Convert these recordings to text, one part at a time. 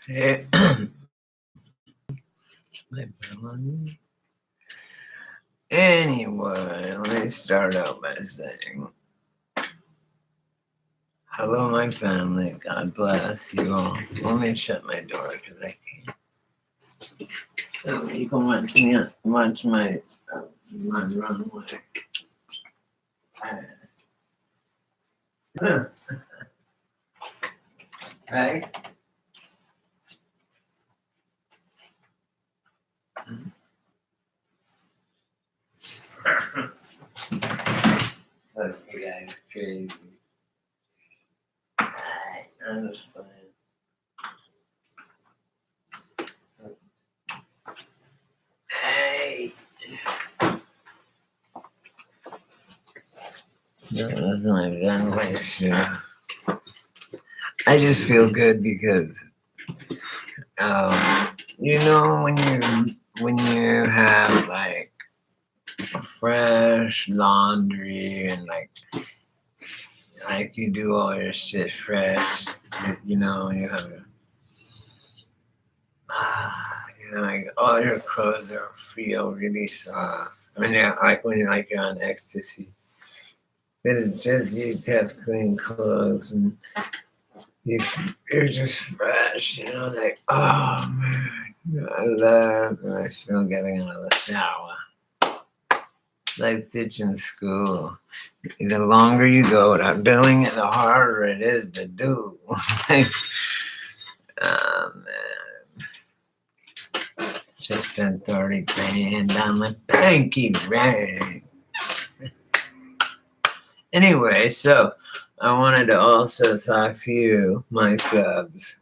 Hey, my phone. Anyway, let me start out by saying hello, my family. God bless you all. Let me shut my door because I can't. So you can watch my runway. Right? Look, you guys crazy. I'm just playing. Hey. No, that's my runway show. I just feel good because, you know, when you have like fresh laundry and like you do all your shit fresh, you know, you have like all your clothes are feel really soft. I mean, yeah, like when you're on ecstasy, but it's just you to have clean clothes and you, you're just fresh, you know, like oh man, I love when I feel getting out of the shower. Like teaching school. The longer you go without doing it, the harder it is to do. Like, oh man. Just spent 30 grand on my pinky ring. Anyway, so I wanted to also talk to you, my subs.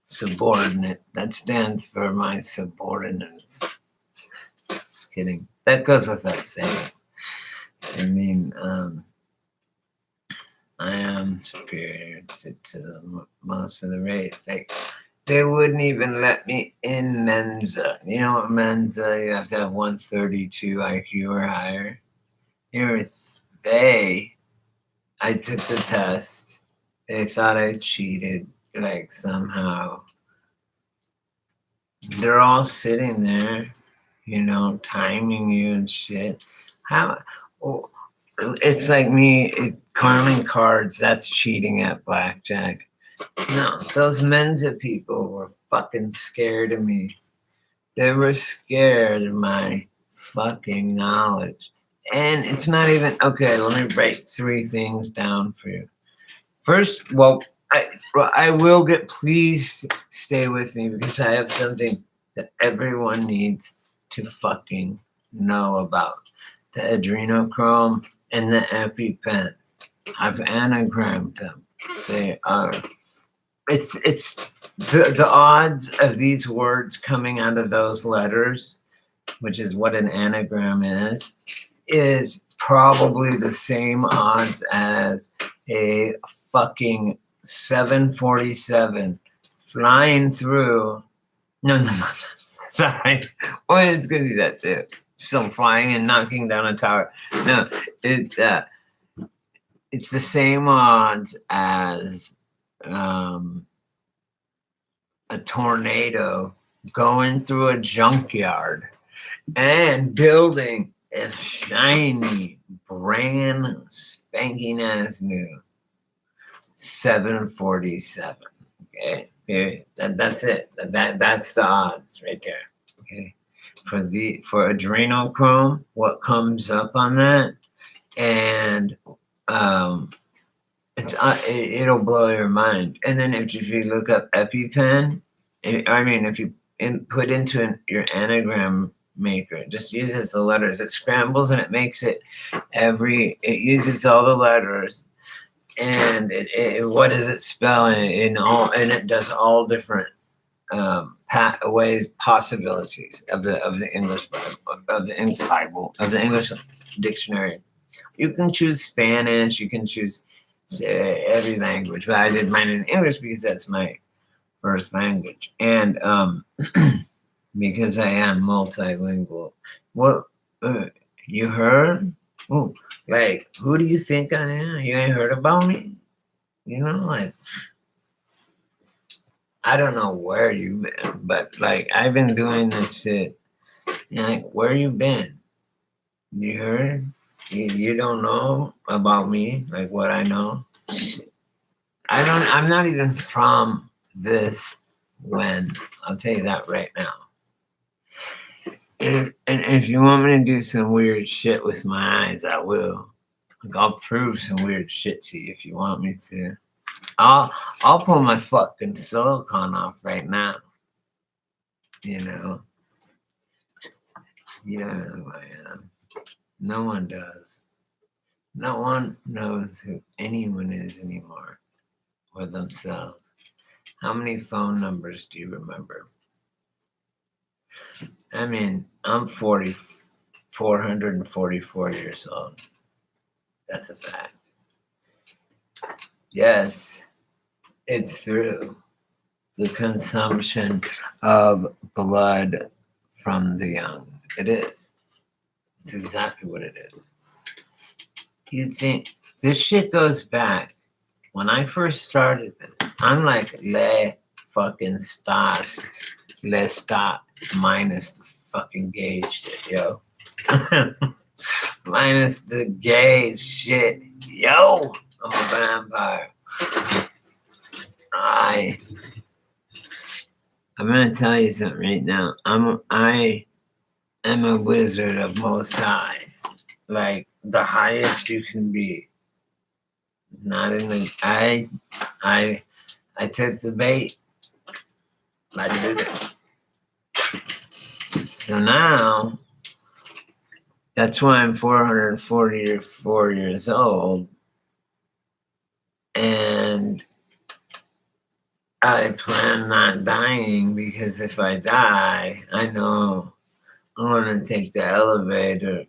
Subordinate. That stands for my subordinates. Just kidding. That goes without saying. I mean, I am superior to most of the race. They wouldn't even let me in Mensa. You know what Mensa? You have to have 132 IQ or higher. I took the test. They thought I cheated, like somehow. They're all sitting there, you know, timing you and shit. How? Oh, it's like me calling cards. That's cheating at blackjack. No, those Mensa people were fucking scared of me. They were scared of my fucking knowledge. And it's not even okay. Let me break three things down for you. First, I will get. Please stay with me because I have something that everyone needs to fucking know about the adrenochrome and the EpiPen. I've anagrammed them. They are. It's the odds of these words coming out of those letters, which is what an anagram is probably the same odds as a fucking 747 flying through. No. Sorry. Well, it's gonna be that too. Still flying and knocking down a tower. No, it's the same odds as a tornado going through a junkyard and building a shiny, brand spanking ass new 747. Okay, that's it. That's the odds right there. Okay, for adrenochrome, what comes up on that, and it'll blow your mind. And then if you look up EpiPen, if you put into your anagram maker, it just uses the letters. It scrambles and it makes it it uses all the letters and what does it spell in all, and it does all different ways, possibilities of the English of the Bible, of the English dictionary. You can choose Spanish, you can choose every language, but I did mine in English because that's my first language, and because I am multilingual. What you heard? Oh, like who do you think I am? You ain't heard about me? You know, like I don't know where you've been, but like I've been doing this shit. Like, where you been? You heard? You don't know about me, like what I know. I don't. I'm not even from this. When I'll tell you that right now. And if you want me to do some weird shit with my eyes, I will. Like I'll prove some weird shit to you if you want me to. I'll pull my fucking silicone off right now. You know. You don't know who I am. No one does. No one knows who anyone is anymore or themselves. How many phone numbers do you remember? I mean, I'm 444 years old. That's a fact. Yes, it's through the consumption of blood from the young. It is. It's exactly what it is. You think this shit goes back when I first started this? I'm like le fucking stas, le stop minus the fucking gay shit, yo. Minus the gay shit, yo. I'm a vampire. I'm gonna tell you something right now. I am a wizard of Most High, like the highest you can be. Not in the I took the bait. I did it. So now that's why I'm 444 years old, and I plan not dying because if I die, I know I'm gonna take the elevator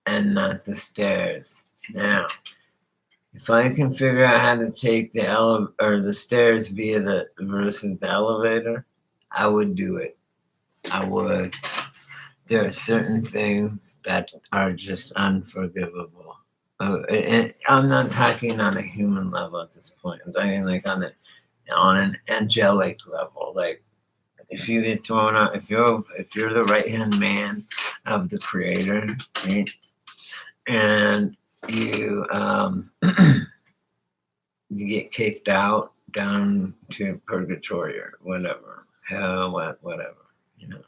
and not the stairs. Now, if I can figure out how to take the stairs via versus the elevator, I would do it. I would. There are certain things that are just unforgivable. And I'm not talking on a human level at this point. I'm talking like on an angelic level. Like if you get thrown out, if you're the right hand man of the Creator, right? And you you get kicked out down to purgatory or whatever, hell, whatever, you know.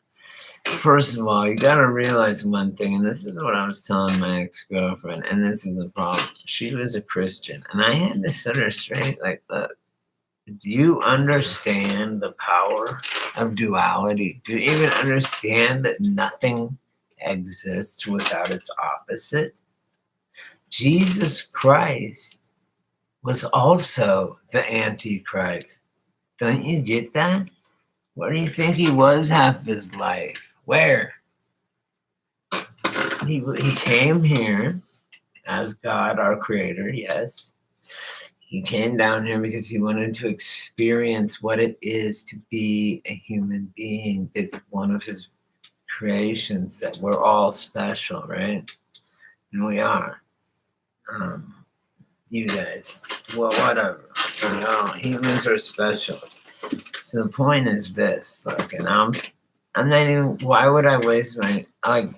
First of all, you got to realize one thing, and this is what I was telling my ex-girlfriend, and this is the problem. She was a Christian, and I had to set her straight. Like, look, do you understand the power of duality? Do you even understand that nothing exists without its opposite? Jesus Christ was also the Antichrist. Don't you get that? Where do you think he was half his life? Where? He came here as God, our creator, yes. He came down here because he wanted to experience what it is to be a human being. It's one of his creations that we're all special, right? And we are. You guys, well, whatever. You know, humans are special. So the point is this, look, and I'm not even, why would I waste anyway, I'm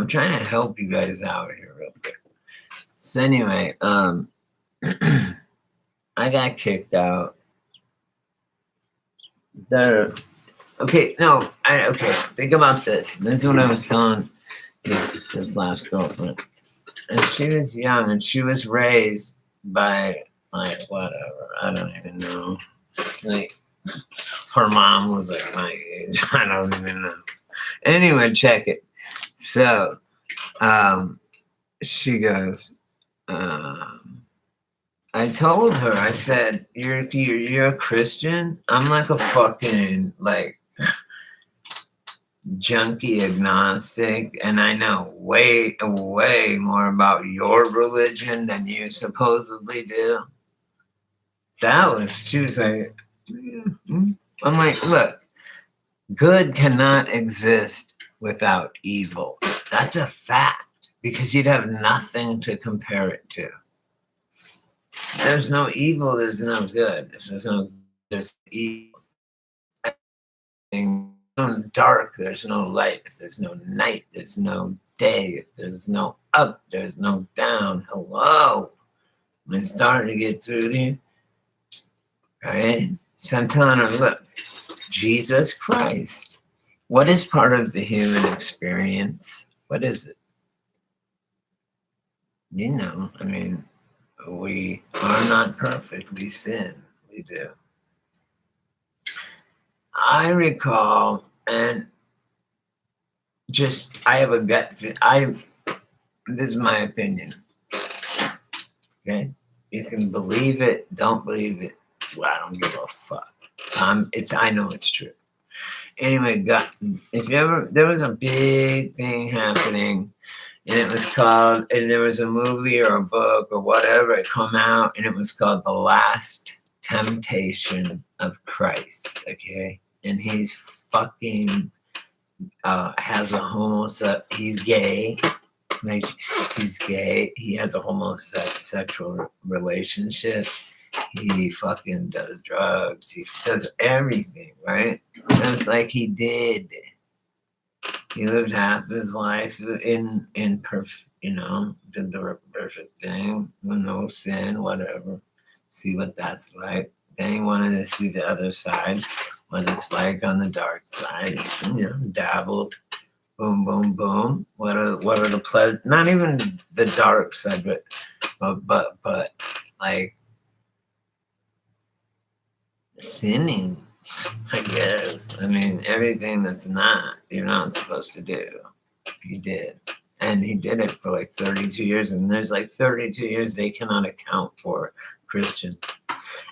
trying to help you guys out here real quick. So anyway, I got kicked out. Okay, think about this. This is what I was telling this last girlfriend. And she was young and she was raised by like whatever. I don't even know. Like her mom was like my age. I don't even know. Anyway, check it. So she goes, I told her, I said, you're a Christian? I'm like a fucking like junkie agnostic, and I know way more about your religion than you supposedly do. She was like, I'm like, look, good cannot exist without evil. That's a fact, because you'd have nothing to compare it to. There's no evil, there's no good. There's evil. dark, there's no light. If there's no night, there's no day. If there's no up, there's no down. Hello. I'm starting to get through there. Right? Santana, look, Jesus Christ. What is part of the human experience? What is it? You know, I mean, we are not perfect. We sin. We do. I recall, and just, I have a gut, this is my opinion. Okay? You can believe it, don't believe it. Well, I don't give a fuck. I know it's true. Anyway, there was a big thing happening, and it was called, and there was a movie or a book or whatever, it come out, and it was called The Last Temptation of Christ, okay? And he's fucking, has a he's gay, like, he's gay, he has a homosexual relationship, he fucking does drugs, he does everything, right? And it's like he lived half his life in perfect, did the perfect thing, no sin, whatever. See what that's like. Then he wanted to see the other side, what it's like on the dark side. Dabbled. Boom, boom, boom. What are the pleasure? Not even the dark side, but like sinning, I guess. I mean, everything that's you're not supposed to do. He did. And he did it for like 32 years. And there's like 32 years they cannot account for Christians.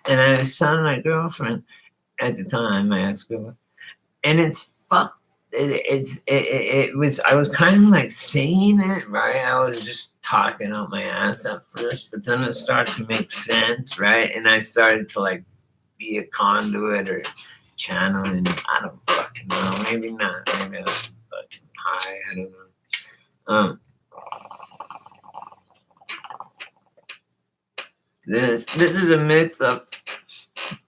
And I was telling my girlfriend at the time, my ex-girlfriend, and it's fucked. It was, I was kind of like saying it, right? I was just talking out my ass at first, but then it started to make sense, right? And I started to like be a conduit or channel, and I don't fucking know. Maybe not. Maybe I was fucking high. I don't know. This is a mix of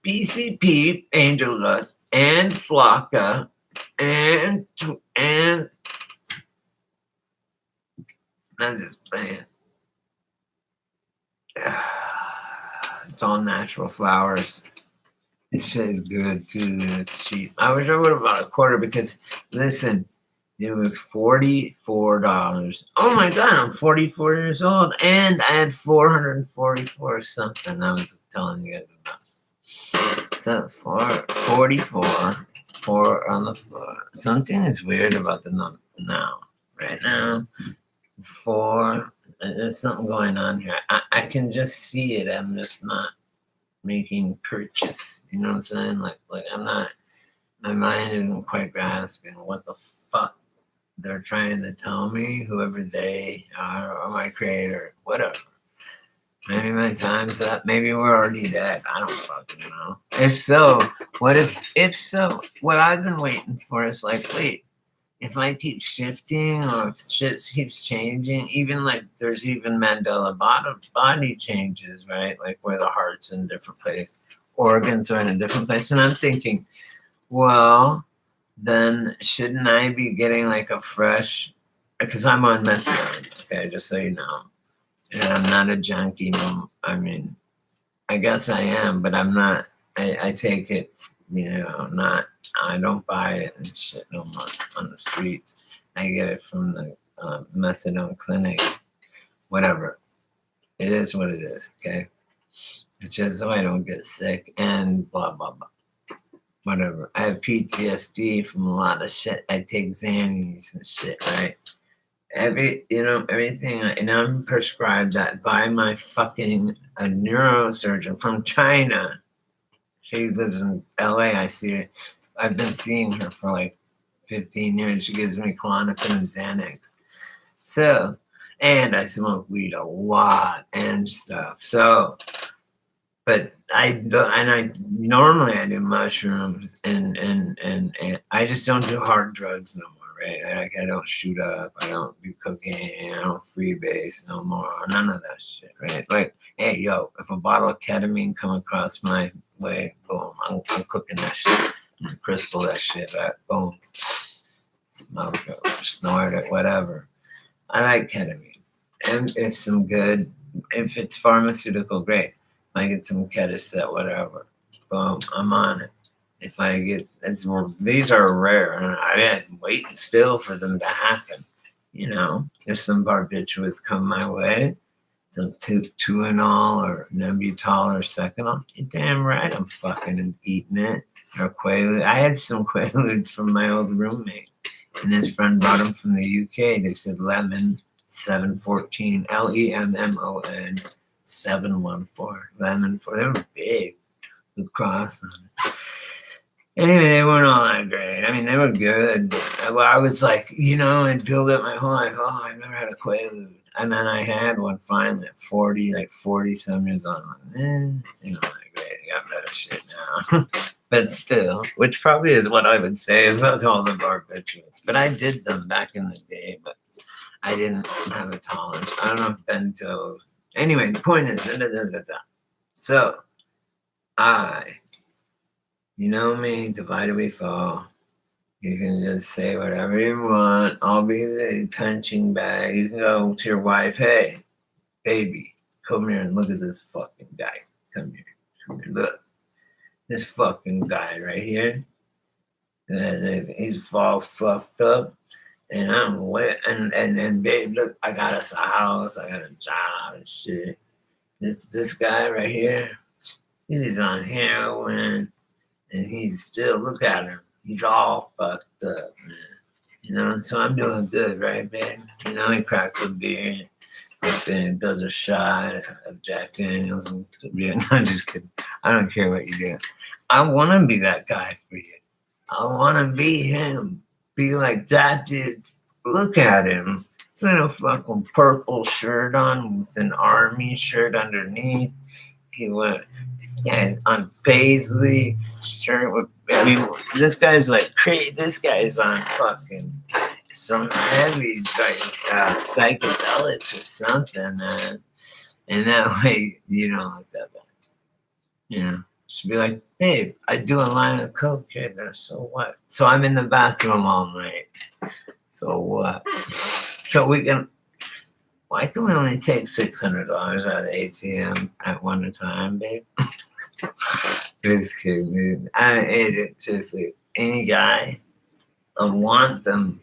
PCP, Angel Dust, and Flocka, and I'm just playing. It's all natural flowers. This shit is good too. It's cheap. I wish I would have bought a quarter because, listen, it was $44. Oh my God, I'm 44 years old and I had 444 something I was telling you guys about. So 44, 4 on the floor. Something is weird about the number now. Right now, 4, there's something going on here. I can just see it. I'm just not making purchase. You know what I'm saying? Like I'm not, my mind isn't quite grasping what the fuck they're trying to tell me, whoever they are, or my creator, whatever. Maybe my time's up. Maybe we're already dead. I don't fucking know. If so, if so, what I've been waiting for is like, wait, if I keep shifting or if shit keeps changing, even like there's even Mandela body changes, right? Like where the heart's in a different place, organs are in a different place. And I'm thinking, well, then shouldn't I be getting like a fresh, because I'm on methadone, okay, just so you know. And I'm not a junkie. No, I mean, I guess I am, but I'm not. I take it, not. I don't buy it and shit no more on the streets. I get it from the methadone clinic. Whatever. It is what it is. Okay. It's just so I don't get sick and blah blah blah. Whatever. I have PTSD from a lot of shit. I take Xannies and shit, right? Everything, and I'm prescribed that by my fucking a neurosurgeon from China. She lives in LA. I see her. I've been seeing her for like 15 years. She gives me Klonopin and Xanax. So, and I smoke weed a lot and stuff. So, but I normally I do mushrooms and I just don't do hard drugs no more. Right? Like I don't shoot up, I don't do cocaine, I don't freebase no more, none of that shit, right? Like, hey, yo, if a bottle of ketamine come across my way, boom, I'm cooking that shit. Crystal that shit up. Boom. Smoke it, snort it, whatever. I like ketamine. And if it's pharmaceutical, great. If I get some Ketaset, whatever, boom, I'm on it. If I get, these are rare, and I am waiting still for them to happen. You know, if some barbiturates come my way, some Tuinol or Nembutal or Seconal, you're damn right I'm fucking eating it. Or Quaalude. I had some Quaaludes from my old roommate, and his friend brought them from the UK. They said lemon 714, LEMMON 714, lemon 4. They were big with cross on it. Anyway, they weren't all that great. I mean, they were good. I was like, you know, and build up my whole life. Oh, I never had a Quaalude. And then I had one finally at 40 some years old. It's not that great. I got better shit now. But still, which probably is what I would say about all the barbiturates. But I did them back in the day, but I didn't have a tolerance. I don't know if bento. Anyway, the point is, so you know me, divided we fall. You can just say whatever you want. I'll be the punching bag. You can go to your wife, hey, baby, come here and look at this fucking guy. Come here, look. This fucking guy right here. He's all fucked up. And I'm wet. And babe, look, I got us a house. I got a job and shit. This guy right here, he's on heroin. And he's still, look at him. He's all fucked up, man. You know, so I'm doing good, right, babe? You know, he cracks a beer, then does a shot of Jack Daniels. And no, I'm just kidding. I don't care what you do. I want to be that guy for you. I want to be him. Be like that dude. Look at him. He's in a fucking purple shirt on with an army shirt underneath. This guy's on Paisley shirt with, I mean, this guy's like crazy. This guy's on fucking some heavy like psychedelics or something, man. And that way you don't look that bad. You know, just be like, hey, I do a line of coke here. So what? So I'm in the bathroom all night. So what? So we can. Why can we only take $600 out of the ATM at one time, babe? Just kidding, dude. I ate it just like any guy. I want them.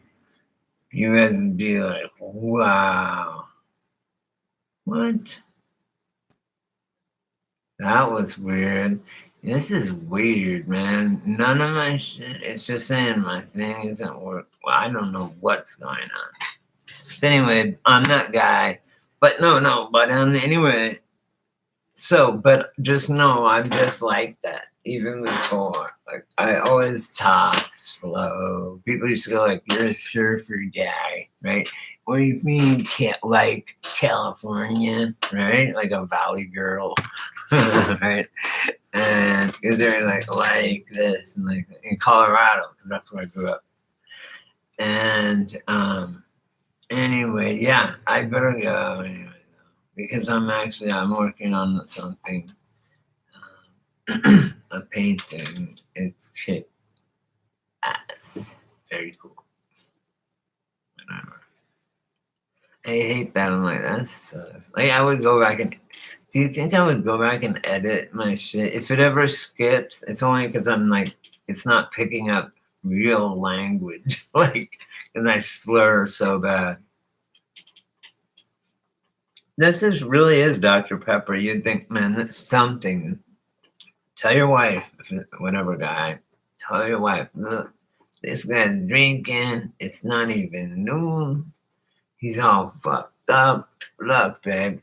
You guys would be like, wow. What? That was weird. This is weird, man. None of my shit. It's just saying my thing isn't work. Well, I don't know what's going on. So anyway, I'm that guy. But no. But anyway. So, but just know I'm just like that. Even before, like I always talk slow. People used to go like, "You're a surfer guy, right?" What do you mean you can't like California, right? Like a valley girl, right? And because they're like this, and like in Colorado, because that's where I grew up. And anyway, yeah, I better go anyway though, because I'm working on something. A painting. It's shit ass. Very cool. Whatever. I hate that. I'm like, that's like I would go back and. Do you think I would go back and edit my shit? If it ever skips, it's only because I'm like, it's not picking up real language, like, because I slur so bad. This really is Dr. Pepper. You'd think, man, that's something. Tell your wife, whatever guy, tell your wife, look, this guy's drinking. It's not even noon. He's all fucked up. Look, babe.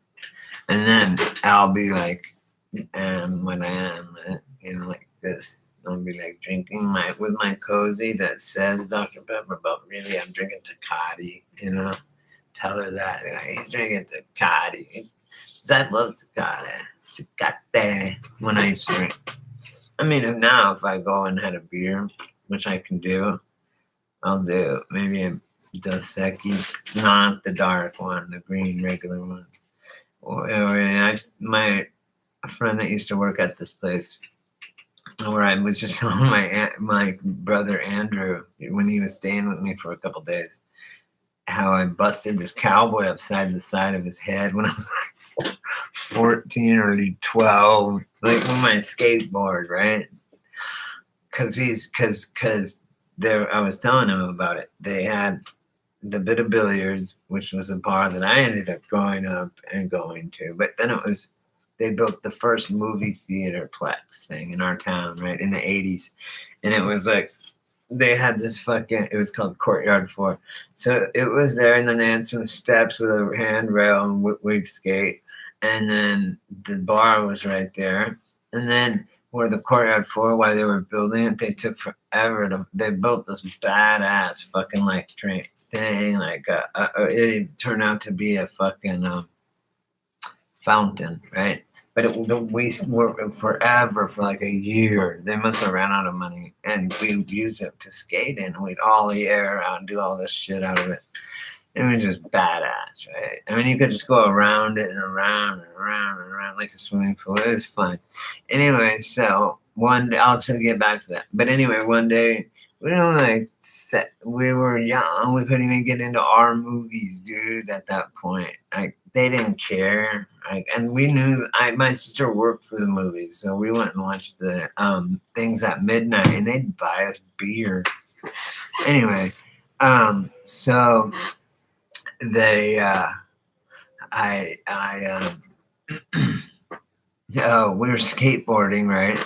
And then I'll be like, when I am, like this. I'll be like drinking with my cozy that says Dr. Pepper, but really I'm drinking Tecate, Tell her that. He's drinking Tecate. I love Tecate when I drink. I mean, if I go and had a beer, which I can do, I'll do maybe a Dos Equis, not the dark one, the green regular one. Or my friend that used to work at this place, where I was just telling my brother Andrew when he was staying with me for a couple days how I busted this cowboy upside the side of his head when I was like 14 or 12, like with my skateboard, right? Because there I was telling him about it. They had the Bit of Billiards, which was a bar that I ended up growing up and going to, but then they built the first movie theater plex thing in our town, right, in the 80s. And it was like they had this it was called Courtyard 4. So it was there, and then they had some steps with a handrail, and we'd skate. And then the bar was right there. And then where the Courtyard 4, while they were building it, they took forever they built this badass fucking like train thing. Like it turned out to be a fucking fountain, right? But we were forever for like a year. They must have ran out of money, and we'd use it to skate in. We'd ollie air out and do all this shit out of it. It was just badass, right? I mean, you could just go around it and around and around and around like a swimming pool. It was fun. Anyway, so one day, I'll try to get back to that. But anyway, one day, we were young. We couldn't even get into our movies, dude, at that point. Like, they didn't care. Like, and we knew my sister worked for the movies, so we went and watched the things at midnight, and they'd buy us beer. Anyway, so they we were skateboarding, right,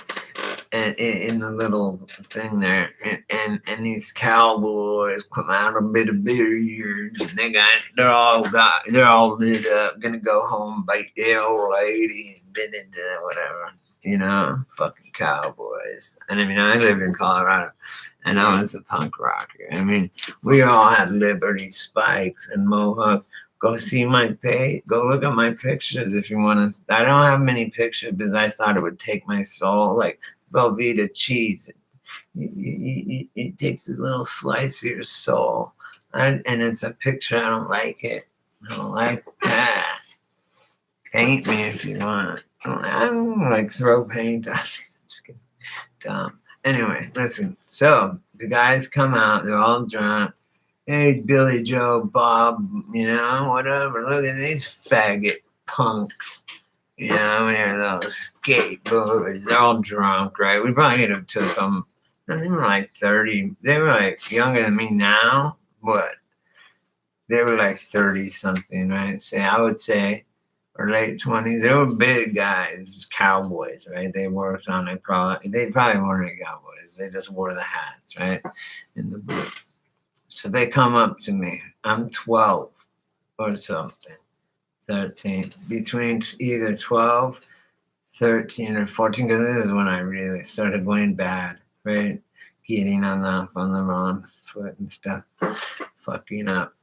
and in the little thing there, and these cowboys come out a Bit of Billiards, and they're all lit up, gonna go home, bite the old lady, and whatever, fucking cowboys. And I mean, I lived in Colorado, and I was a punk rocker. I mean, we all had Liberty spikes and mohawk. Go see my page. Go look at my pictures if you want to. I don't have many pictures because I thought it would take my soul, like Velveeta cheese. It takes a little slice of your soul, and it's a picture. I don't like it. I don't like that. Paint me if you want. I don't like throw paint. Just kidding. Dumb. Anyway, listen. So the guys come out. They're all drunk. Hey, Billy Joe, Bob, whatever. Look at these faggot punks. They're those skateboarders. They're all drunk, right? We probably could have took them. They were like 30. They were like younger than me now, but they were like 30 something, right? I would say, or late 20s. They were big guys, cowboys, right? They worked on it. They probably weren't cowboys. They just wore the hats, right? In the booth. So they come up to me. I'm 12 or something, 13, between either 12, 13, or 14, because this is when I really started going bad, right? Getting on the wrong foot and stuff, fucking up.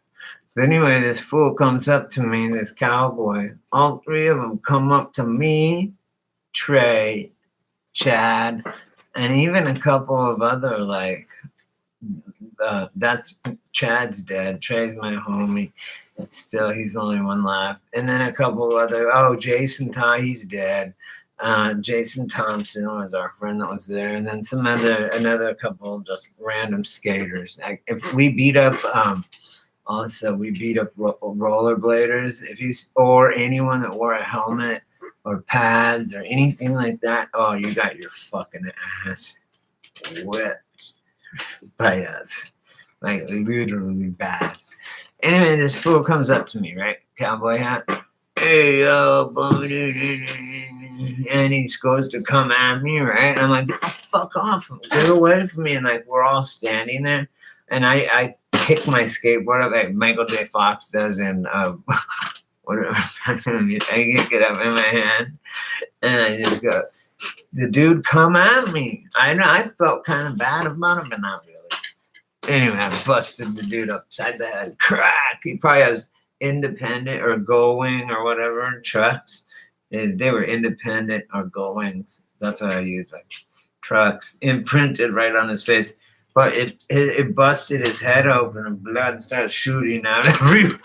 But anyway, this fool comes up to me, this cowboy. All three of them come up to me, Trey, Chad, and even a couple of other, like, that's Chad's dad. Trey's my homie. Still, he's the only one left. And then a couple other, Jason he's dead. Jason Thompson was our friend that was there. And then another couple just random skaters. If we beat up, also we beat up rollerbladers. Or anyone that wore a helmet or pads or anything like that, you got your fucking ass whipped by us, like literally bad. Anyway, this fool comes up to me, right? Cowboy hat. Hey, yo, and he goes to come at me, right? And I'm like, get the fuck off, get away from me. And like, we're all standing there, and I kick my skateboard up like Michael J. Fox does in whatever. I kick it up in my hand, and I just go. The dude come at me. I felt kind of bad about it, but not really. Anyway, I busted the dude upside the head. Crack. He probably has independent or going or whatever trucks. They were independent or goings. That's what I used, like trucks imprinted right on his face. But it busted his head open and blood started shooting out everywhere.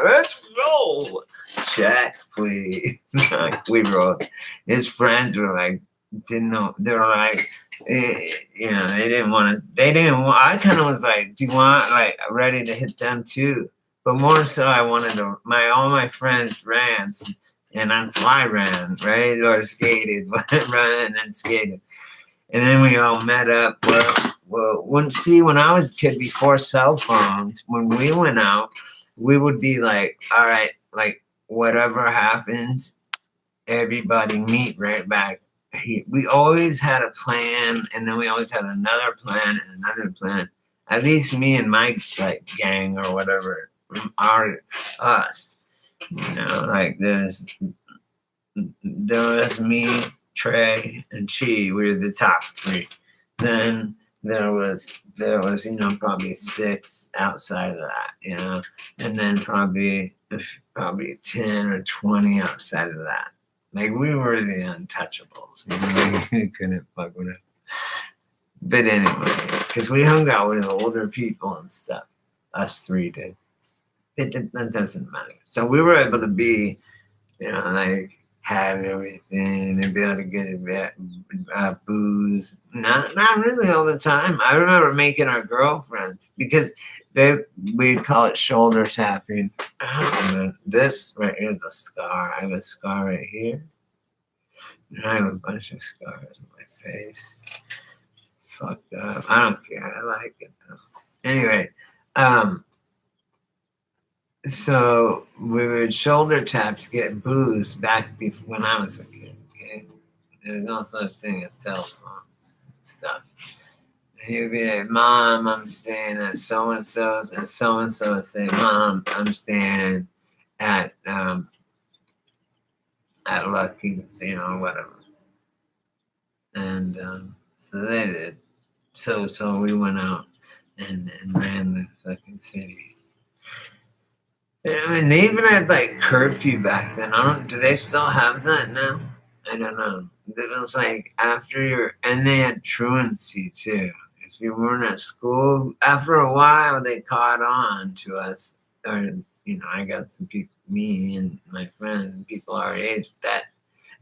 Let's roll. Check, please. We rolled. His friends were like didn't know. They were like, you know, they didn't want to. They didn't want. I kind of was like, do you want like ready to hit them too? But more so, I wanted to. All my friends ran, and that's why I ran, right, or skated, ran and skated, and then we all met up. When I was a kid before cell phones, when we went out, we would be like, all right, like whatever happens, everybody meet right back. We always had a plan, and then we always had another plan and another plan. At least me and my like gang or whatever are us. You know, like there was me, Trey, and Chi. We were the top three. Then there was you know probably 6 outside of that, you know, and then probably 10 or 20 outside of that. Like we were the untouchables. You know, you couldn't fuck with it. But anyway, because we hung out with older people and stuff. Us three did. That doesn't matter. So we were able to be, you know, like have everything and be able to get booze. Not really all the time. I remember making our girlfriends because we'd call it shoulder tapping. This right here is a scar. I have a scar right here. And I have a bunch of scars on my face. Fucked up. I don't care. I like it though. Anyway, so we would shoulder tap to get booze back before when I was a kid. Okay, there's no such thing as cell phones and stuff. And he'd be like, "Mom, I'm staying at so and so's," and so would say, "Mom, I'm staying at Lucky's," you know, whatever. And so they did. So we went out and ran the fucking city. I mean, they even had like curfew back then. Do they still have that now? I don't know. It was like and they had truancy too. If you weren't at school, after a while, they caught on to us. Or, you know, I got some people, me and my friends, and people our age, that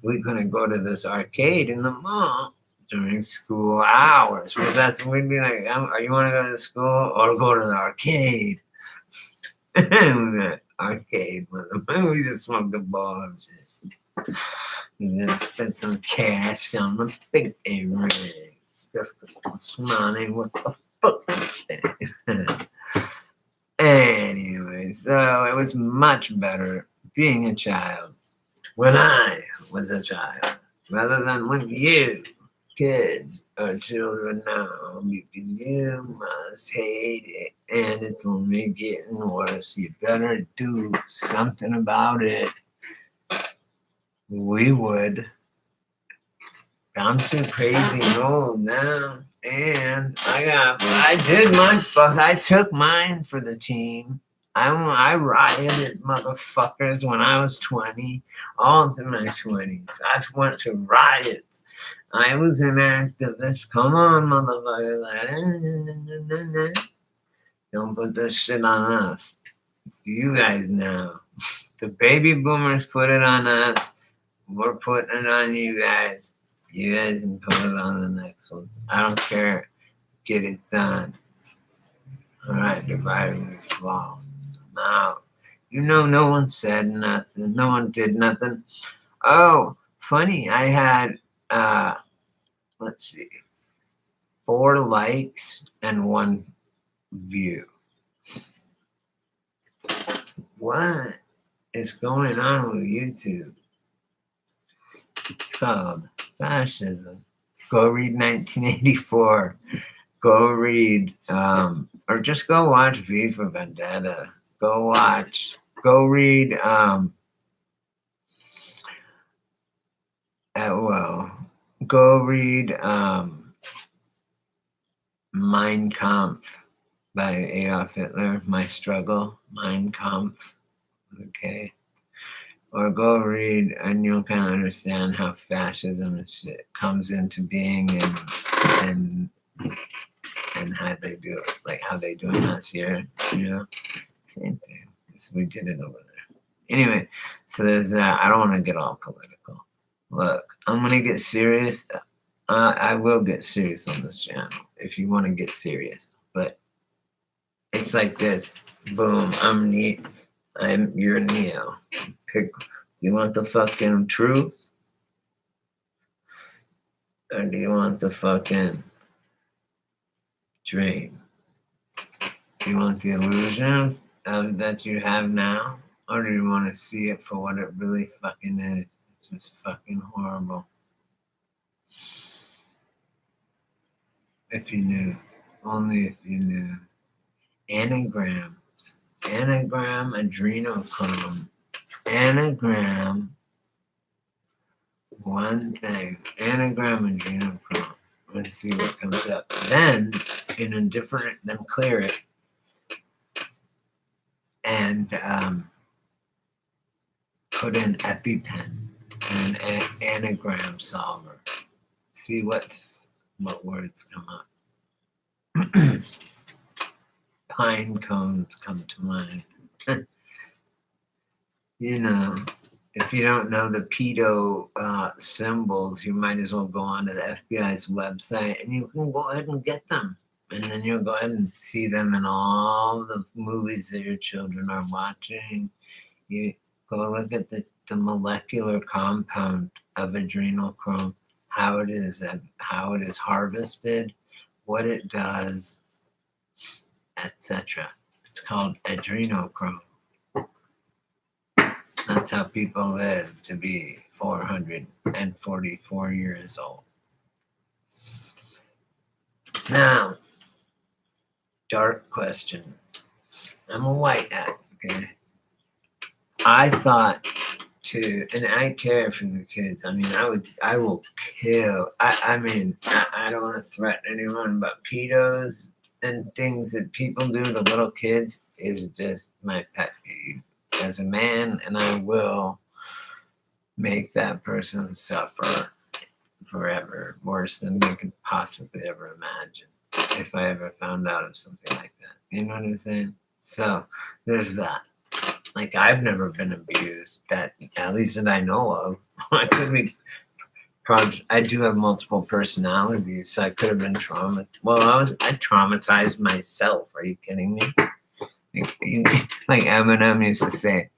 we couldn't go to this arcade in the mall during school hours. Because that's when we'd be like, you want to go to school or go to the arcade? Arcade, motherfucker. We just smoked the ball and shit. And then spent some cash on the big ring. Just money. What the fuck? Anyway, so it was much better being a child when I was a child rather than when you kids are children now, because you must hate it and it's only getting worse. You better do something about it. We would. I'm too crazy old now, and I took mine for the team. I rioted motherfuckers when I was 20, all through my 20s. I went to riots. I was an activist. Come on, motherfucker. Don't put this shit on us. It's you guys now. The baby boomers put it on us. We're putting it on you guys. You guys can put it on the next ones. I don't care. Get it done. All right, divided we fall. I'm out. You know, no one said nothing. No one did nothing. Oh, funny. I had, let's see, 4 likes and 1 view. What is going on with YouTube? It's called fascism. Go read 1984. Go read, or just go watch V for Vendetta. Go read, go read Mein Kampf by Adolf Hitler. My Struggle, Mein Kampf. Okay. Or go read, and you'll kind of understand how fascism and shit comes into being and how they do it, like how they doing us here, you know, same thing. So we did it over there. Anyway, so there's I don't want to get all political. Look, I'm gonna get serious. I will get serious on this channel if you want to get serious. But it's like this. Boom. You're Neo. Pick. Do you want the fucking truth, or do you want the fucking dream? Do you want the illusion that you have now, or do you want to see it for what it really fucking is? It's just fucking horrible. If you knew, only if you knew. Anagrams, anagram, adrenochrome, anagram. One thing, anagram, adrenochrome. Let's see what comes up. Then, in a different, then clear it, and put in EpiPen and an anagram solver. See what words come up. Pine cones come to mind. You know, if you don't know the pedo symbols, you might as well go onto the FBI's website and you can go ahead and get them. And then you'll go ahead and see them in all the movies that your children are watching. You go look at the molecular compound of adrenochrome, how it is harvested, what it does, etc. It's called adrenochrome. That's how people live to be 444 years old. Now, dark question. I'm a white hat, okay? I thought and I care for the kids. I mean, I will kill. I mean, I don't want to threaten anyone, but pedos and things that people do to little kids is just my pet peeve as a man, and I will make that person suffer forever, worse than they could possibly ever imagine if I ever found out of something like that. You know what I'm saying? So there's that. Like, I've never been abused, that at least that I know of. I could be. I do have multiple personalities, so I could have been traumatized. Well, I traumatized myself. Are you kidding me? Like Eminem used to say,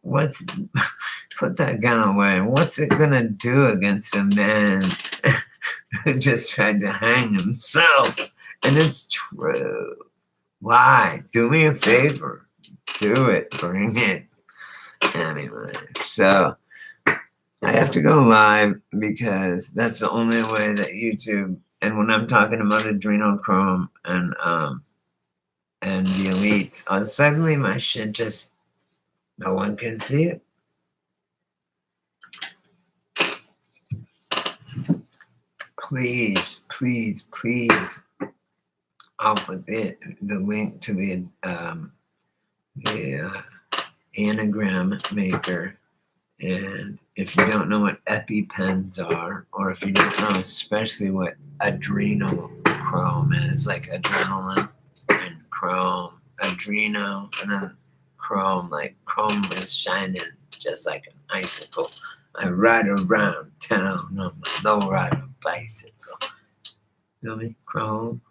what's put that gun away? What's it gonna do against a man who just tried to hang himself? And it's true. Why? Do me a favor. Do it. Bring it. Anyway, so I have to go live because that's the only way that YouTube, and when I'm talking about adrenochrome and the elites, suddenly my shit just, no one can see it. Please, please, please. I'll put the link to the anagram maker. And if you don't know what EpiPens are, or if you don't know especially what adrenochrome is, like adrenaline and chrome, adreno, and then chrome, like chrome is shining just like an icicle. I ride around town on my lowrider bicycle. You know me? Chrome,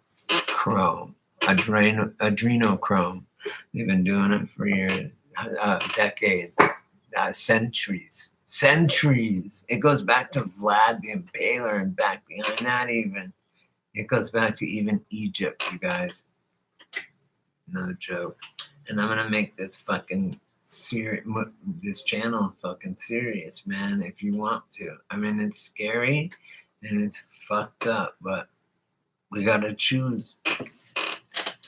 adrenochrome. We've been doing it for years, decades. Centuries. It goes back to Vlad the Impaler and back behind that even. It goes back to even Egypt, you guys. No joke. And I'm gonna make this fucking this channel fucking serious, man, if you want to. I mean, it's scary and it's fucked up, but we gotta choose.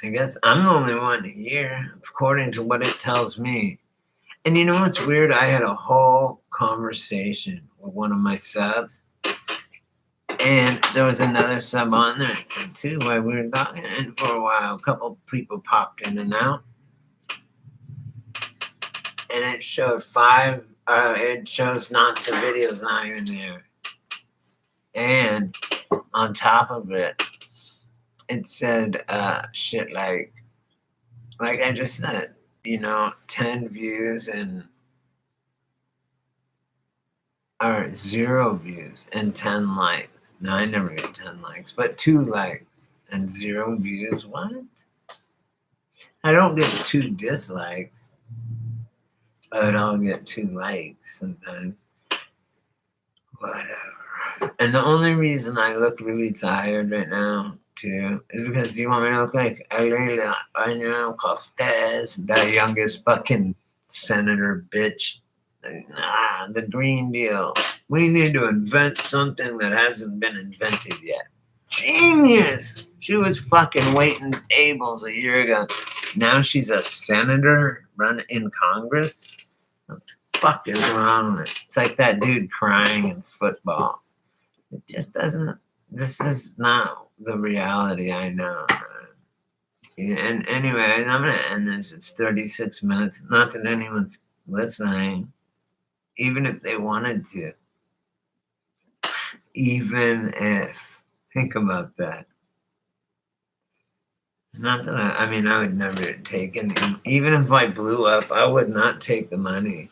I guess I'm the only one here, according to what it tells me. And you know what's weird? I had a whole conversation with one of my subs. And there was another sub on there too, while we were talking. And for a while, a couple people popped in and out. And it showed it shows not the video's not even there. And on top of it, it said shit like I just said, 10 views and or 0 views and 10 likes. No, I never get 10 likes, but 2 likes and 0 views. What? I don't get 2 dislikes, but I'll get 2 likes sometimes. Whatever. And the only reason I look really tired right now, too, is because you want me to look like Elena Cortez, that youngest fucking senator bitch. The Green Deal. We need to invent something that hasn't been invented yet. Genius! She was fucking waiting tables a year ago. Now she's a senator running in Congress. What the fuck is wrong with it? It's like that dude crying in football. It just doesn't. This is not the reality I know. And anyway, I'm gonna end this. It's 36 minutes. Not that anyone's listening, even if they wanted to. Even if, think about that. Not that I mean, I would never take it. Even if I blew up, I would not take the money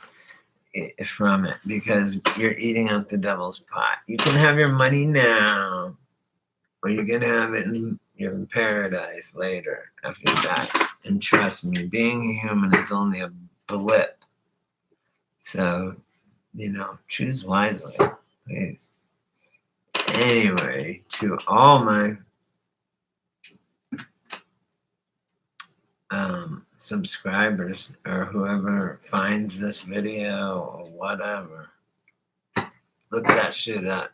from it because you're eating out the devil's pot. You can have your money now, or you can have it in your paradise later after you die. And trust me, being a human is only a blip. So, choose wisely, please. Anyway, to all my subscribers or whoever finds this video or whatever, look that shit up.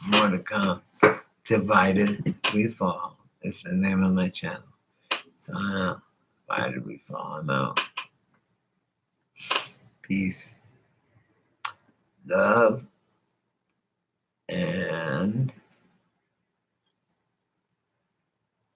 More to come. Divided We Fall is the name of my channel. So, Divided We Fall. I'm out. Peace, love, and